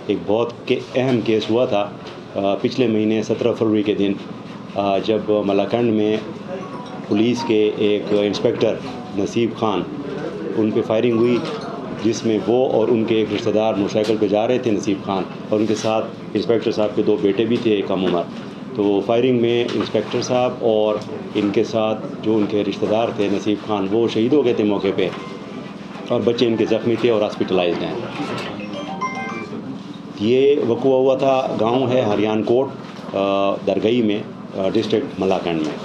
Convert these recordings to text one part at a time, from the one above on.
ایک بہت اہم کیس ہوا تھا پچھلے مہینے 17 فروری کے دن، جب ملاکنڈ میں پولیس کے ایک انسپکٹر نصیب خان ان پہ فائرنگ ہوئی، جس میں وہ اور ان کے ایک رشتہ دار موٹر سائیکل پہ جا رہے تھے، نصیب خان، اور ان کے ساتھ انسپکٹر صاحب کے 2 بیٹے بھی تھے کم عمر۔ تو فائرنگ میں انسپکٹر صاحب اور ان کے ساتھ جو ان کے رشتہ دار تھے نصیب خان، وہ شہید ہو گئے تھے موقع پہ، اور بچے ان کے زخمی تھے اور ہاسپٹلائزڈ ہیں۔ یہ وقوع ہوا تھا، گاؤں ہے ہریان کوٹ درگئی میں، ڈسٹرکٹ ملاکنڈ میں۔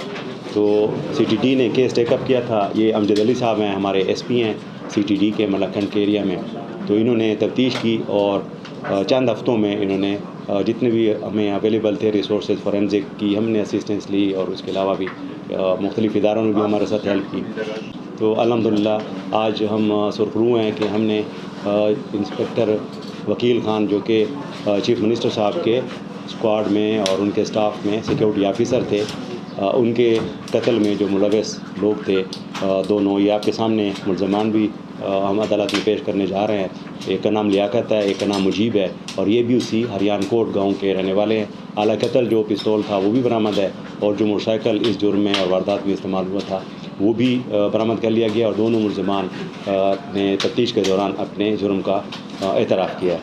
تو سی ٹی ڈی نے کیس ٹیک اپ کیا تھا۔ یہ امجد علی صاحب ہیں، ہمارے ایس پی ہیں سی ٹی ڈی کے ملاکنڈ کے ایریا میں۔ تو انہوں نے تفتیش کی اور چند ہفتوں میں انہوں نے جتنے بھی ہمیں اویلیبل تھے ریسورسز فورینزک کی، ہم نے اسسٹنس لی، اور اس کے علاوہ بھی مختلف اداروں نے بھی ہمارے ساتھ ہیلپ کی۔ تو الحمدللہ آج ہم سرخرو ہیں کہ ہم نے انسپکٹر وکیل خان، جو کہ چیف منسٹر صاحب کے اسکواڈ میں اور ان کے اسٹاف میں سیکیورٹی آفیسر تھے، ان کے قتل میں جو ملوث لوگ تھے، دونوں یہ آپ کے سامنے ملزمان بھی ہم عدالت میں پیش کرنے جا رہے ہیں۔ ایک کا نام لیاقت ہے، ایک کا نام مجیب ہے، اور یہ بھی اسی ہریان کوٹ گاؤں کے رہنے والے ہیں۔ اعلیٰ قتل جو پستول تھا وہ بھی برآمد ہے، اور جو موٹر سائیکل اس جرم میں اور واردات میں استعمال ہوا تھا وہ بھی برآمد کر لیا گیا، اور دونوں ملزمان نے تفتیش کے دوران اپنے جرم کا اعتراف کیا ہے۔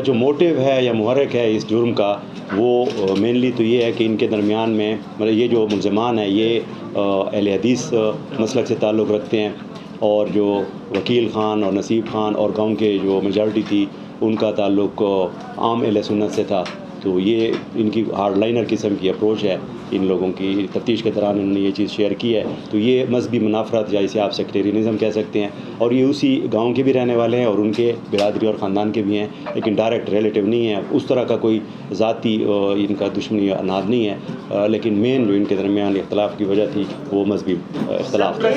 جو موٹیو ہے یا محرک ہے اس جرم کا، وہ مینلی تو یہ ہے کہ ان کے درمیان میں مطلب یہ جو ملزمان ہیں یہ اہل حدیث مسلک سے تعلق رکھتے ہیں، اور جو وکیل خان اور نصیب خان اور گاؤں کے جو میجارٹی تھی ان کا تعلق عام اہل سنت سے تھا۔ تو یہ ان کی ہارڈ لائنر قسم کی اپروچ ہے ان لوگوں کی۔ تفتیش کے دوران انہوں نے یہ چیز شیئر کی ہے۔ تو یہ مذہبی منافرت یا اسے آپ سیکٹیرینزم کہہ سکتے ہیں، اور یہ اسی گاؤں کے بھی رہنے والے ہیں اور ان کے برادری اور خاندان کے بھی ہیں، لیکن ڈائریکٹ ریلیٹیو نہیں ہیں۔ اس طرح کا کوئی ذاتی ان کا دشمنی اناد نہیں ہے، لیکن مین جو ان کے درمیان اختلاف کی وجہ تھی وہ مذہبی اختلاف تھا۔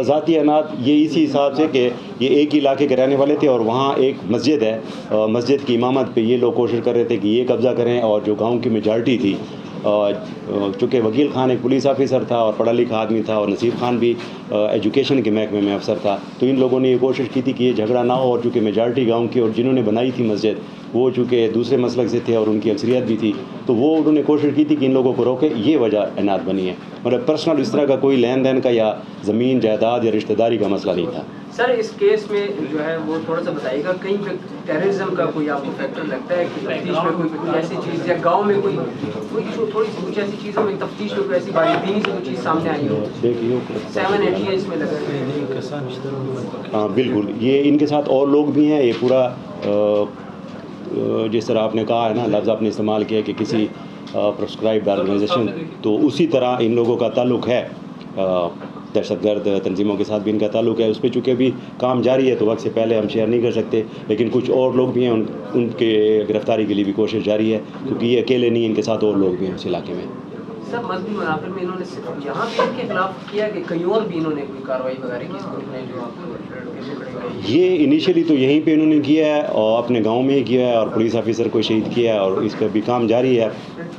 ذاتی اناد یہ اسی حساب سے کہ یہ ایک ہی علاقے کے رہنے والے تھے، اور وہاں ایک مسجد ہے، مسجد کی امامت پہ یہ لوگ کوشش کر رہے تھے کہ یہ قبضہ کریں، اور جو گاؤں کی میجارٹی تھی، چونکہ وکیل خان ایک پولیس آفیسر تھا اور پڑھا لکھا آدمی تھا، اور نصیب خان بھی ایجوکیشن کے محکمے میں افسر تھا، تو ان لوگوں نے یہ کوشش کی تھی کہ یہ جھگڑا نہ ہو، اور چونکہ میجارٹی گاؤں کی اور جنہوں نے بنائی تھی مسجد وہ چونکہ دوسرے مسلک سے تھے اور ان کی اکثریت بھی تھی، تو وہ انہوں نے کوشش کی تھی کہ ان لوگوں کو روکے۔ یہ وجہ اناد بنی ہے، مطلب پرسنل اس طرح کا کوئی لین دین کا یا زمین جائیداد یا رشتہ داری کا مسئلہ نہیں تھا۔ سر اس کیس میں جو ہے وہ تھوڑا سا بتائیے گا، کہیں پہ ٹیررزم کا کوئی آپ کو فیکٹر لگتا ہے کہ تفتیش میں کوئی ایسی چیز، یا گاؤں میں کوئی تھوڑی سی کچھ ایسی چیزوں میں تفتیش میں کوئی ایسی باریکی سے کوئی چیز سامنے آئی ہو؟ 7-8 ایئرس میں لگا۔ ہاں بالکل، یہ ان کے ساتھ اور لوگ بھی ہیں۔ یہ پورا جس طرح آپ نے کہا ہے نا، لفظ آپ نے استعمال کیا کہ کسی پرسکرائبڈ آرگنائزیشن، تو اسی طرح ان لوگوں کا تعلق ہے، دہشت گرد تنظیموں کے ساتھ بھی ان کا تعلق ہے۔ اس پہ چونکہ ابھی کام جاری ہے تو وقت سے پہلے ہم شیئر نہیں کر سکتے، لیکن کچھ اور لوگ بھی ہیں، ان کے گرفتاری کے لیے بھی کوشش جاری ہے، کیونکہ یہ اکیلے نہیں، ان کے ساتھ اور لوگ بھی ہیں اس علاقے میں۔ سر مذہبی منافر میں انہوں نے صرف یہاں بھی ان کے خلاف کیا کہ کہیں اور بھی انہوں نے کوئی کارروائی وغیرہ کی؟ یہ انیشلی تو یہیں پہ انہوں نے کیا ہے، اور اپنے گاؤں میں ہی کیا ہے، اور پولیس آفیسر کو شہید کیا ہے، اور اس پہ بھی کام جاری ہے۔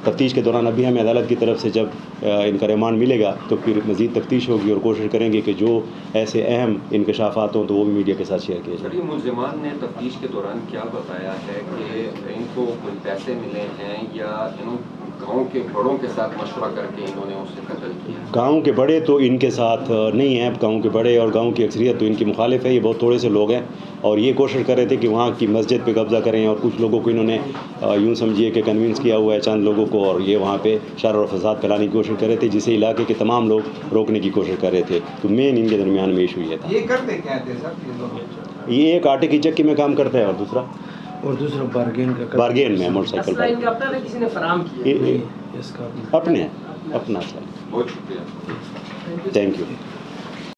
تفتیش کے دوران ابھی ہمیں عدالت کی طرف سے جب ان کا ریمانڈ ملے گا تو پھر مزید تفتیش ہوگی، اور کوشش کریں گے کہ جو ایسے اہم انکشافات ہوں تو وہ بھی میڈیا کے ساتھ شیئر کیے جائیں۔ سر یہ ملزمان نے تفتیش کے دوران کیا بتایا ہے کہ ان کو کوئی پیسے ملے ہیں، یا گاؤں کے بڑوں کے ساتھ مشورہ کر کے انہوں نے اسے قتل کیا؟ گاؤں کے بڑے تو ان کے ساتھ نہیں ہیں، گاؤں کے بڑے اور گاؤں کی اکثریت تو ان کی مخالف ہے، یہ بہت تھوڑے سے لوگ ہیں، اور یہ کوشش کر رہے تھے کہ وہاں کی مسجد پہ قبضہ کریں، اور کچھ لوگوں کو انہوں نے یوں سمجھیے کہ کنونس کیا ہوا ہے چند لوگوں کو، اور یہ وہاں پہ شر اور فساد پھیلانے کی کوشش کر رہے تھے، جسے علاقے کے تمام لوگ روکنے کی کوشش کر رہے تھے۔ تو مین ان کے درمیان میں ایشو یہ تھا۔ یہ کرتے کیا تھے سر؟ یہ ایک آٹے کی چکی میں کام کرتا ہے، اور دوسرا بارگین میں موٹر سائیکل پر اپنا کسی نے فراہم کیا؟ اپنے اپنا۔ بہت شکریہ۔ Thank you.